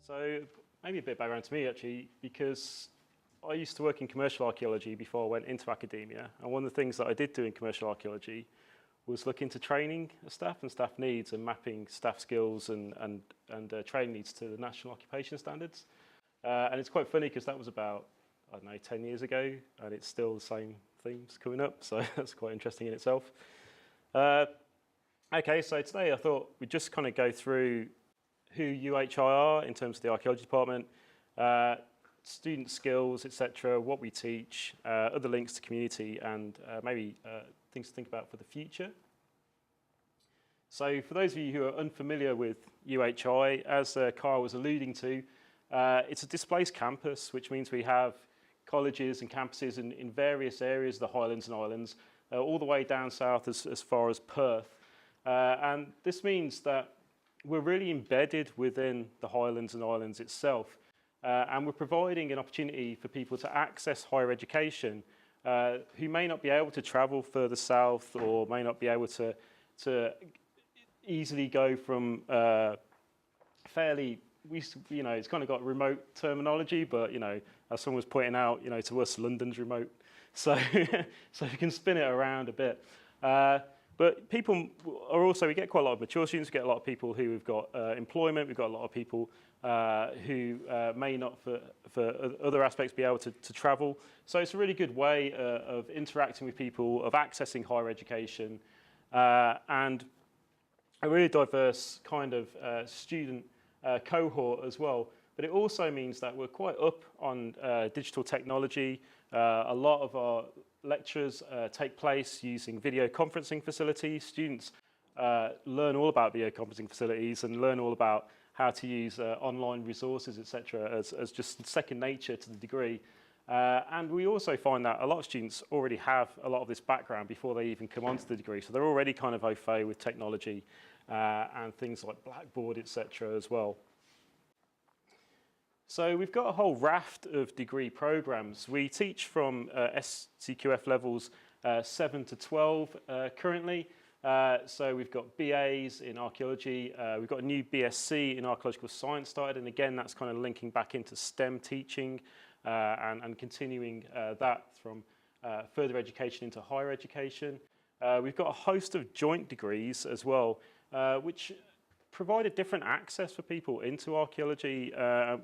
So maybe a bit of background to me actually, because I used to work in commercial archaeology before I went into academia. And one of the things that I did do in commercial archaeology was look into training of staff and staff needs and mapping staff skills and training needs to the national occupation standards. And it's quite funny because that was about, I don't know, 10 years ago, and it's still the same themes coming up. So that's quite interesting in itself. Okay, so today I thought we'd just kind of go through who UHI are in terms of the archaeology department, student skills, etc., what we teach, other links to community, and maybe things to think about for the future. So for those of you who are unfamiliar with UHI, as Kyle was alluding to, it's a displaced campus, which means we have colleges and campuses in various areas of the Highlands and Islands, all the way down south as far as Perth. And this means that we're really embedded within the Highlands and Islands itself. And we're providing an opportunity for people to access higher education who may not be able to travel further south or may not be able to easily go from fairly, it's kind of got remote terminology, but, as someone was pointing out, to us, London's remote. So, so you can spin it around a bit. But people are also, we get quite a lot of mature students, we get a lot of people who have got employment, we've got a lot of people who may not, for other aspects, be able to travel. So it's a really good way of interacting with people, of accessing higher education, and a really diverse kind of student cohort as well. But it also means that we're quite up on digital technology. A lot of our lectures take place using video conferencing facilities. Students learn all about video conferencing facilities and learn all about how to use online resources, etc., as just second nature to the degree. And we also find that a lot of students already have a lot of this background before they even come onto the degree. So they're already kind of au fait with technology and things like Blackboard, etc., as well. So we've got a whole raft of degree programs. We teach from SCQF levels 7 to 12 currently. So we've got BAs in archaeology. We've got a new BSc in archaeological science started. And again, that's kind of linking back into STEM teaching and continuing that from further education into higher education. We've got a host of joint degrees as well, which provide a different access for people into archaeology.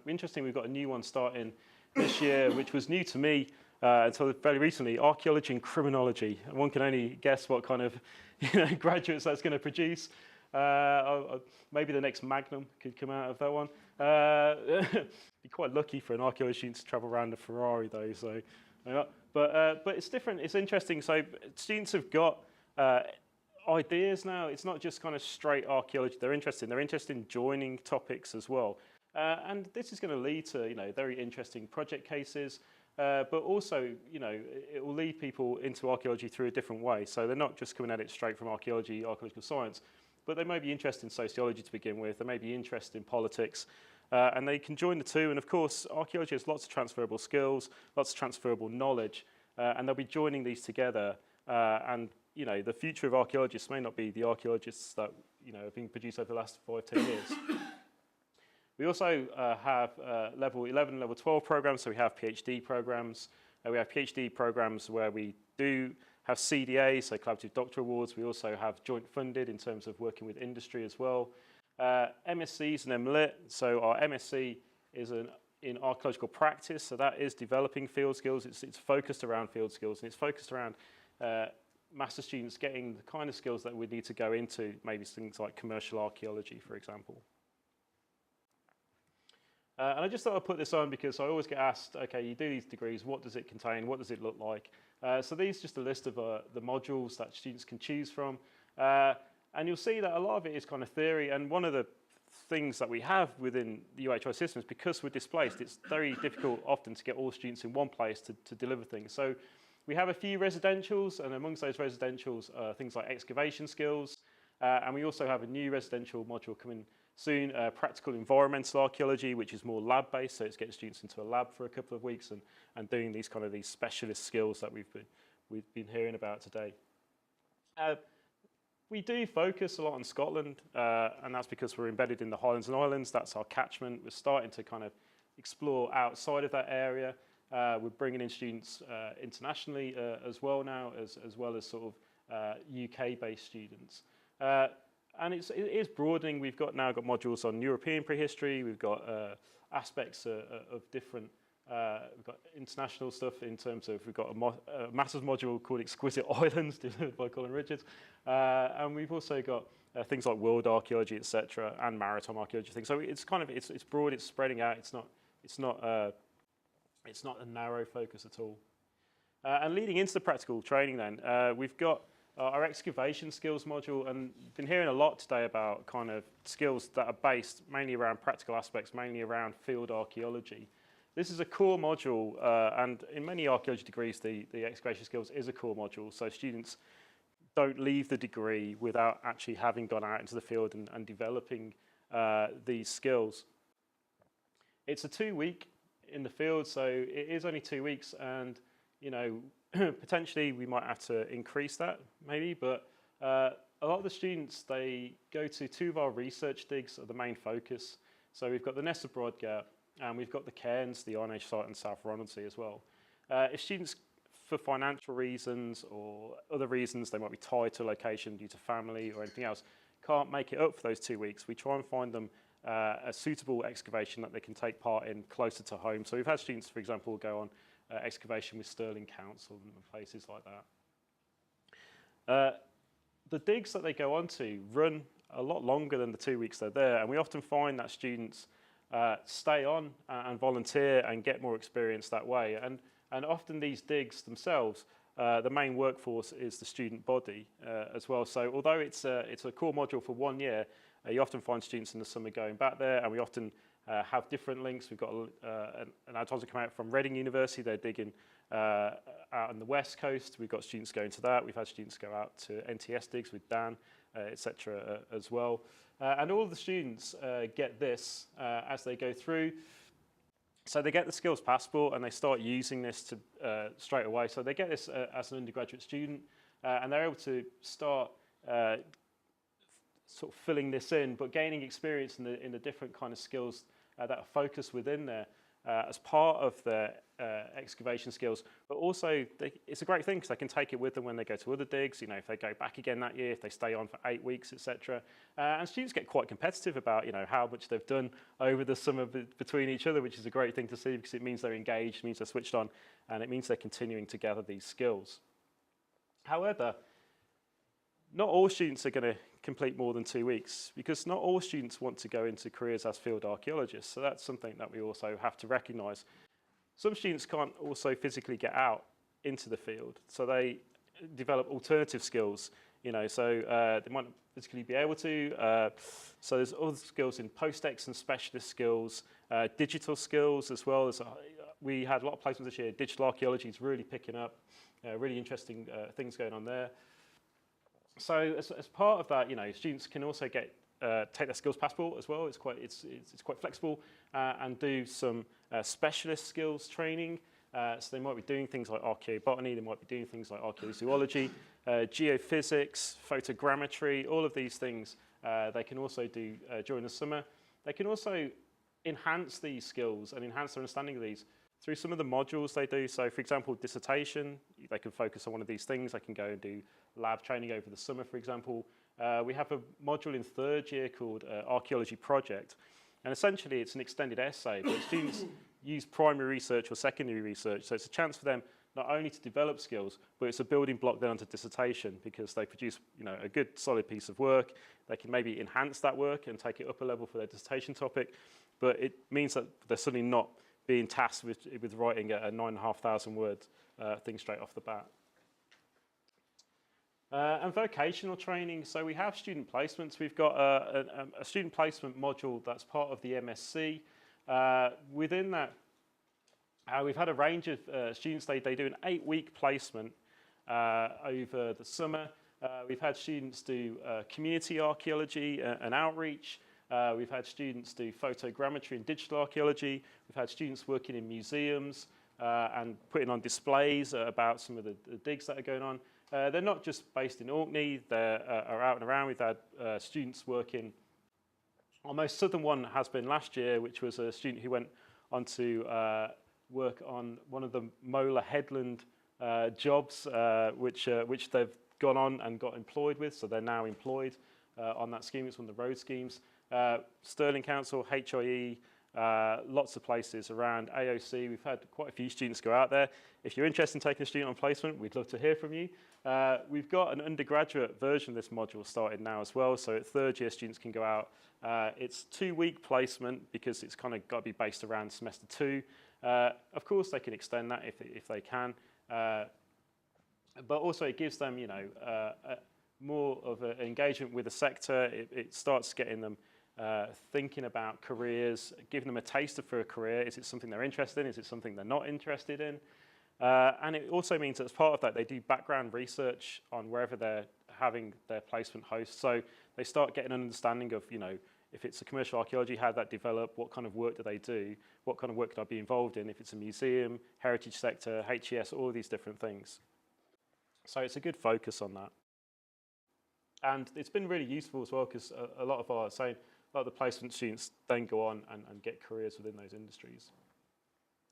Interesting, we've got a new one starting this year, which was new to me until very recently, Archaeology and Criminology. And one can only guess what kind of graduates that's going to produce. Maybe the next Magnum could come out of that one. Be quite lucky for an archaeology student to travel around a Ferrari though. So, but it's different, it's interesting. So students have got ideas now. It's not just kind of straight archaeology they're interested in joining topics as well. And this is going to lead to very interesting project cases, but also it will lead people into archaeology through a different way. So they're not just coming at it straight from archaeology, archaeological science, but they may be interested in sociology to begin with, they may be interested in politics, and they can join the two. And of course, archaeology has lots of transferable skills, lots of transferable knowledge, and they'll be joining these together. And the future of archaeologists may not be the archaeologists that have been produced over the last 5-10 years. We also have level 11 and level 12 programs, so we have PhD programs. We have PhD programs where we do have CDA, so Collaborative Doctor Awards. We also have joint funded in terms of working with industry as well. MSCs and MLit, so our MSc is in archaeological practice, so that is developing field skills. It's focused around field skills, and it's focused around master students getting the kind of skills that we need to go into, maybe things like commercial archaeology, for example. And I just thought I'd put this on because I always get asked, okay, you do these degrees, what does it contain, what does it look like? So these are just a list of the modules that students can choose from. And you'll see that a lot of it is kind of theory, and one of the things that we have within the UHI system is because we're displaced, it's very difficult often to get all students in one place to deliver things. So we have a few residentials, and amongst those residentials are things like excavation skills, and we also have a new residential module coming soon, practical environmental archaeology, which is more lab-based, so it's getting students into a lab for a couple of weeks and doing these specialist skills that we've been hearing about today. We do focus a lot on Scotland, and that's because we're embedded in the Highlands and Islands. That's our catchment. We're starting to kind of explore outside of that area. We're bringing in students internationally as well now, as well as sort of UK-based students. And it is broadening. We've now got modules on European prehistory. We've got aspects of different. We've got international stuff in terms of, we've got a master's module called Exquisite Islands, delivered by Colin Richards. And we've also got things like world archaeology, etc., and maritime archaeology things. So it's kind of, it's broad, it's spreading out. It's not a narrow focus at all. And leading into the practical training then, we've got our excavation skills module, and been hearing a lot today about kind of skills that are based mainly around practical aspects, mainly around field archaeology. This is a core module, and in many archaeology degrees, the excavation skills is a core module, so students don't leave the degree without actually having gone out into the field and developing these skills. It's a 2-week in the field, so it is only 2 weeks, and you know, potentially we might have to increase that maybe, but a lot of the students, they go to 2 of our research digs are the main focus. So we've got the Nessa Brodgart, and we've got the Cairns, the Iron Age site, and South Ronaldsay as well. If students, for financial reasons or other reasons, they might be tied to a location due to family or anything else, can't make it up for those 2 weeks, we try and find them a suitable excavation that they can take part in closer to home. So we've had students, for example, go on excavation with Stirling Council and places like that. The digs that they go on to run a lot longer than the 2 weeks they're there, and we often find that students stay on and volunteer and get more experience that way. And often these digs themselves, the main workforce is the student body as well. So although it's a core module for 1 year, you often find students in the summer going back there, and we often have different links. We've got an advisor come out from Reading University. They're digging out on the west coast. We've got students going to that. We've had students go out to NTS digs with Dan, etc. As well. And all of the students get this as they go through. So they get the skills passport and they start using this to straight away. So they get this as an undergraduate student, and they're able to start sort of filling this in, but gaining experience in the different kind of skills that are focused within there as part of their excavation skills. But also, it's a great thing because they can take it with them when they go to other digs. You know, if they go back again that year, if they stay on for 8 weeks, etc. And students get quite competitive about, you know, how much they've done over the summer between each other, which is a great thing to see because it means they're engaged, it means they're switched on, and it means they're continuing to gather these skills. However, not all students are going to complete more than 2 weeks because not all students want to go into careers as field archaeologists. So that's something that we also have to recognise. Some students can't also physically get out into the field, so they develop alternative skills. You know, so they might not physically be able to. So there's other skills in post-ex and specialist skills, digital skills as well. We had a lot of placements this year. Digital archaeology is really picking up. Really interesting things going on there. So as part of that, you know, students can also take their skills passport as well. It's quite flexible and do some specialist skills training. So they might be doing things like archaeobotany, they might be doing things like archaeozoology, geophysics, photogrammetry, all of these things they can also do during the summer. They can also enhance these skills and enhance their understanding of these through some of the modules they do. So for example, dissertation, they can focus on one of these things. They can go and do lab training over the summer, for example. We have a module in 3rd year called Archaeology Project. And essentially it's an extended essay, but students use primary research or secondary research. So it's a chance for them not only to develop skills, but it's a building block then onto dissertation because they produce, you know, a good solid piece of work. They can maybe enhance that work and take it up a level for their dissertation topic. But it means that they're suddenly not being tasked with writing a 9,500 word thing straight off the bat. And vocational training, so we have student placements. We've got a student placement module that's part of the MSc. Within that, we've had a range of students. They do an 8-week placement over the summer. We've had students do community archaeology and outreach. We've had students do photogrammetry and digital archaeology. We've had students working in museums and putting on displays about some of the digs that are going on. They're not just based in Orkney, they are out and around. We've had students working. Our most southern one has been last year, which was a student who went on to work on one of the Molar Headland jobs, which they've gone on and got employed with, so they're now employed on that scheme. It's one of the road schemes. Stirling Council, HIE, lots of places around AOC. We've had quite a few students go out there. If you're interested in taking a student on placement, we'd love to hear from you. We've got an undergraduate version of this module started now as well, so third year students can go out. It's 2-week placement because it's kind of got to be based around semester 2. Of course, they can extend that if they can, but also it gives them, more of an engagement with the sector. It starts getting them thinking about careers, giving them a taster for a career. Is it something they're interested in? Is it something they're not interested in? And it also means that as part of that, they do background research on wherever they're having their placement host. So they start getting an understanding of, if it's a commercial archaeology, how that develop, what kind of work do they do, what kind of work could I be involved in, if it's a museum, heritage sector, HES, all these different things. So it's a good focus on that. And it's been really useful as well because a lot of the placement students then go on and get careers within those industries.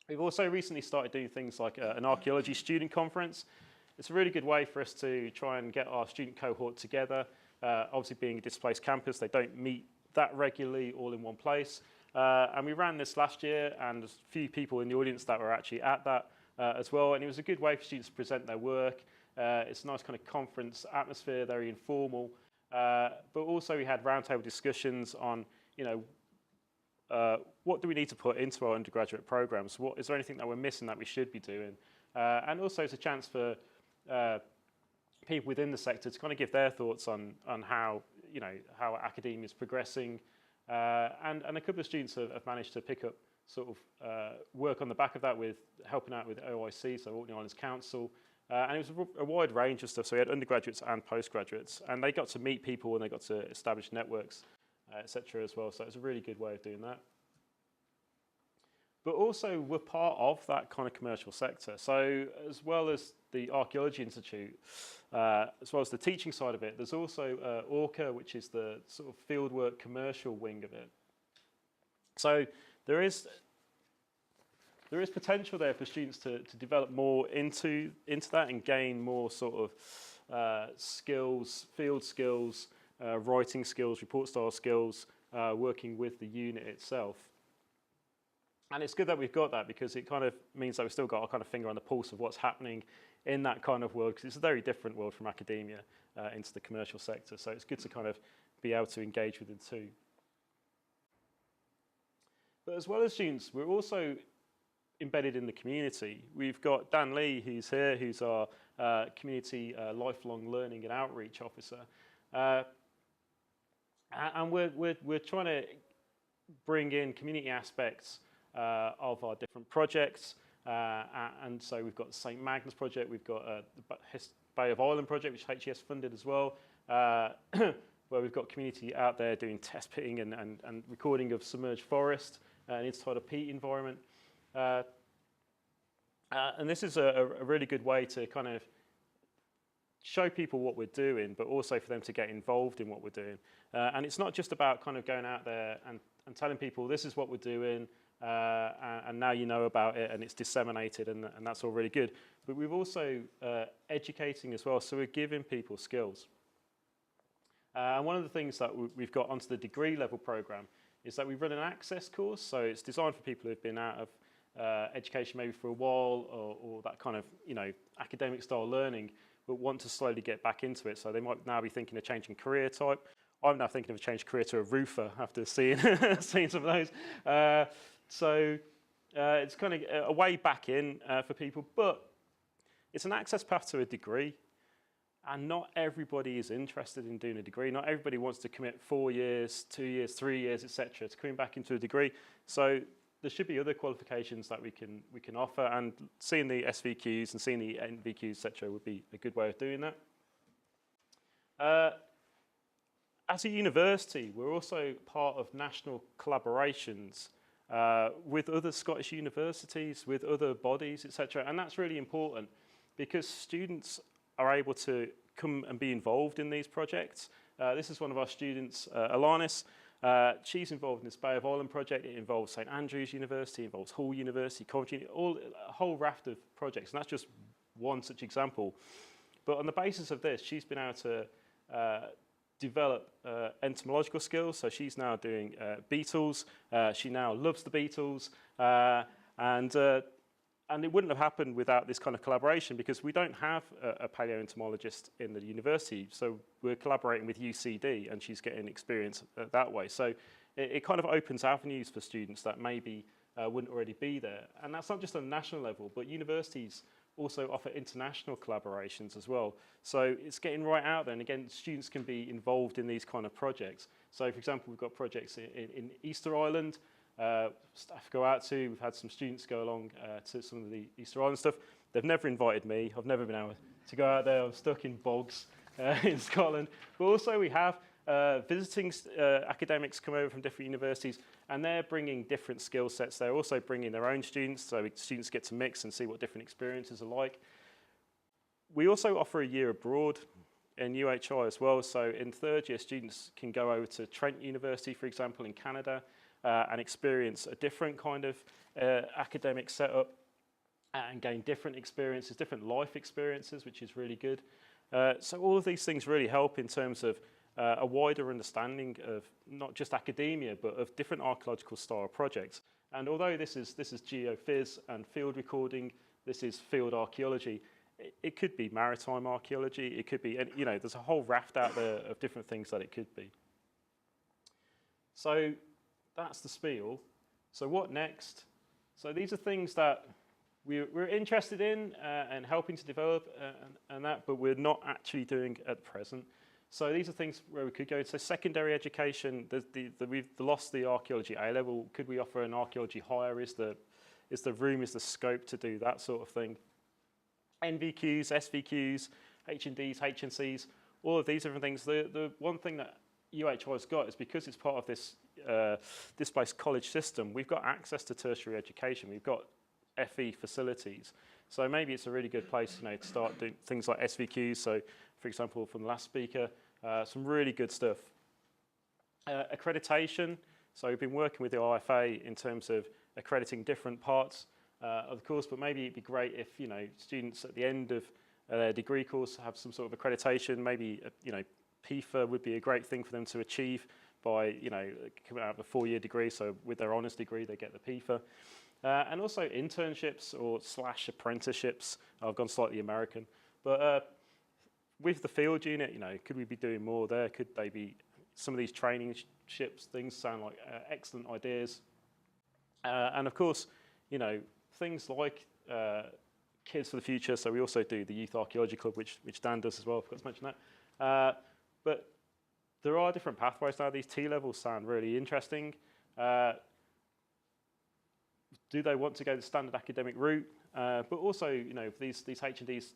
We've also recently started doing things like an archaeology student conference. It's a really good way for us to try and get our student cohort together. Obviously being a displaced campus, they don't meet that regularly all in one place. And we ran this last year, and there's a few people in the audience that were actually at that as well. And it was a good way for students to present their work. It's a nice kind of conference atmosphere, very informal. But also we had roundtable discussions on, what do we need to put into our undergraduate programs? Is there anything that we're missing that we should be doing? And also it's a chance for people within the sector to kind of give their thoughts on how, how academia is progressing. And a couple of students have managed to pick up sort of work on the back of that with helping out with OIC, so Orkney Islands Council. And it was a wide range of stuff. So we had undergraduates and postgraduates, and they got to meet people and they got to establish networks, etc. as well. So it's a really good way of doing that. But also we're part of that kind of commercial sector. So as well as the Archaeology Institute, as well as the teaching side of it, there's also Orca, which is the sort of fieldwork commercial wing of it. So there is potential there for students to develop more into that and gain more sort of skills, field skills, writing skills, report style skills, working with the unit itself. And it's good that we've got that because it kind of means that we've still got our kind of finger on the pulse of what's happening in that kind of world, because it's a very different world from academia into the commercial sector. So it's good to kind of be able to engage with the two. But as well as students, we're also embedded in the community. We've got Dan Lee, who's here, who's our community lifelong learning and outreach officer. And we're trying to bring in community aspects of our different projects. And so we've got the St. Magnus project, we've got the Bay of Island project, which HES funded as well, where we've got community out there doing test pitting and recording of submerged forest and intertidal peat environment. And this is a really good way to kind of show people what we're doing, but also for them to get involved in what we're doing. And it's not just about kind of going out there and telling people this is what we're doing, and now you know about it and it's disseminated and that's all really good. But we're also educating as well, so we're giving people skills. And one of the things that we've got onto the degree level program is that we run an access course, so it's designed for people who've been out of education maybe for a while or that kind of academic style learning, but want to slowly get back into it. So they might now be thinking of changing career type. I'm now thinking of a change career to a roofer after seeing some of those. So it's kind of a way back in for people, but it's an access path to a degree. And not everybody is interested in doing a degree. Not everybody wants to commit 4 years, 2 years, 3 years, etc. to coming back into a degree. So there should be other qualifications that we can offer, and seeing the SVQs and seeing the NVQs, etc. would be a good way of doing that. As a university, we're also part of national collaborations with other Scottish universities, with other bodies, etc. And that's really important because students are able to come and be involved in these projects. This is one of our students, Alanis. She's involved in this Bay of Island project. It involves St Andrews University, involves Hull University, Coventry, a whole raft of projects, and that's just one such example. But on the basis of this, she's been able to develop entomological skills. So she's now doing beetles. She now loves the beetles, and it wouldn't have happened without this kind of collaboration, because we don't have a paleoentomologist in the university. So we're collaborating with UCD, and she's getting experience that way. So it kind of opens avenues for students that maybe wouldn't already be there. And that's not just on a national level, but universities also offer international collaborations as well. So it's getting right out there. And again, students can be involved in these kind of projects. So for example, we've got projects in Easter Island, staff go out to. We've had some students go along to some of the Easter Island stuff. They've never invited me. I've never been able to go out there. I'm stuck in bogs in Scotland. But also we have visiting academics come over from different universities, and they're bringing different skill sets. They're also bringing their own students, so students get to mix and see what different experiences are like. We also offer a year abroad in UHI as well. So in third year, students can go over to Trent University, for example, in Canada, and experience a different kind of academic setup and gain different experiences, different life experiences, which is really good. So all of these things really help in terms of a wider understanding of not just academia, but of different archaeological style projects. And although this is geophys and field recording, this is field archaeology, it could be maritime archaeology, it could be, you know, there's a whole raft out there of different things that it could be. So that's the spiel. So what next? So these are things that we're interested in and helping to develop and that, but we're not actually doing at present. So these are things where we could go. So secondary education, we've lost the archaeology A-level. Could we offer an archaeology higher? Is the scope to do that sort of thing? NVQs, SVQs, H&Ds, HNCs, all of these different things. The one thing that UHI has got is because it's part of this displaced college system, we've got access to tertiary education. We've got FE facilities. So maybe it's a really good place, you know, to start doing things like SVQs. So, for example, from the last speaker, some really good stuff. Accreditation. So we've been working with the IFA in terms of accrediting different parts of the course, but maybe it'd be great if, you know, students at the end of their degree course have some sort of accreditation. Maybe, you know, PIFA would be a great thing for them to achieve by, you know, coming out of a 4-year degree. So with their honours degree, they get the PIFA. And also internships or / apprenticeships. I've gone slightly American. But with the field unit, you know, could we be doing more there? Could they be, some of these trainingships things sound like excellent ideas. And of course, you know, things like Kids for the Future. So we also do the Youth Archaeology Club, which Dan does as well. I forgot to mention that. But there are different pathways now. These T-levels sound really interesting. Do they want to go the standard academic route? But also, you know, these H&Ds,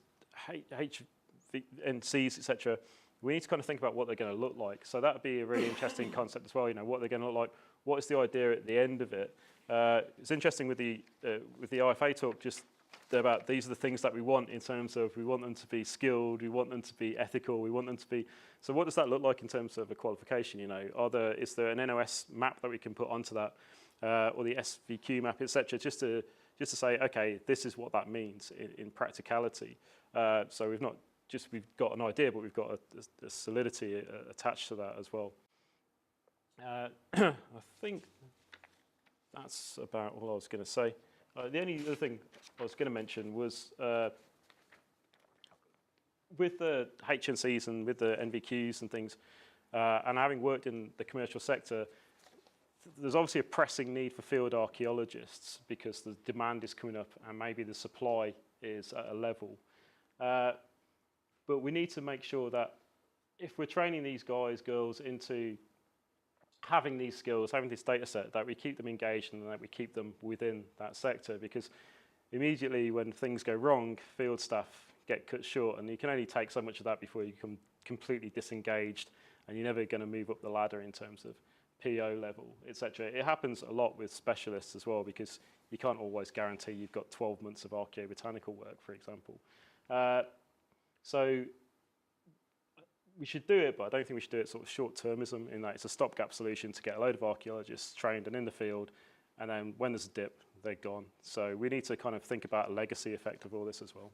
HNCs, etc., we need to kind of think about what they're going to look like. So that would be a really interesting concept as well, you know, what they're going to look like. What is the idea at the end of it? It's interesting with the IFA talk, just about these are the things that we want in terms of we want them to be skilled, we want them to be ethical, we want them to be. So what does that look like in terms of a qualification? You know, is there an NOS map that we can put onto that, or the SVQ map, etc., just to say, okay, this is what that means in practicality. So we've got an idea, but we've got a solidity attached to that as well. I think that's about all I was going to say. The only other thing I was going to mention was with the HNCs and with the NVQs and things, and having worked in the commercial sector, there's obviously a pressing need for field archaeologists because the demand is coming up and maybe the supply is at a level. But we need to make sure that if we're training these guys, girls into having these skills, having this data set, that we keep them engaged and that we keep them within that sector, because immediately when things go wrong, field staff get cut short, and you can only take so much of that before you become completely disengaged and you're never going to move up the ladder in terms of PO level, etc. It happens a lot with specialists as well, because you can't always guarantee you've got 12 months of archaeobotanical work, for example. So we should do it, but I don't think we should do it sort of short-termism in that it's a stopgap solution to get a load of archaeologists trained and in the field, and then when there's a dip, they're gone. So we need to kind of think about a legacy effect of all this as well.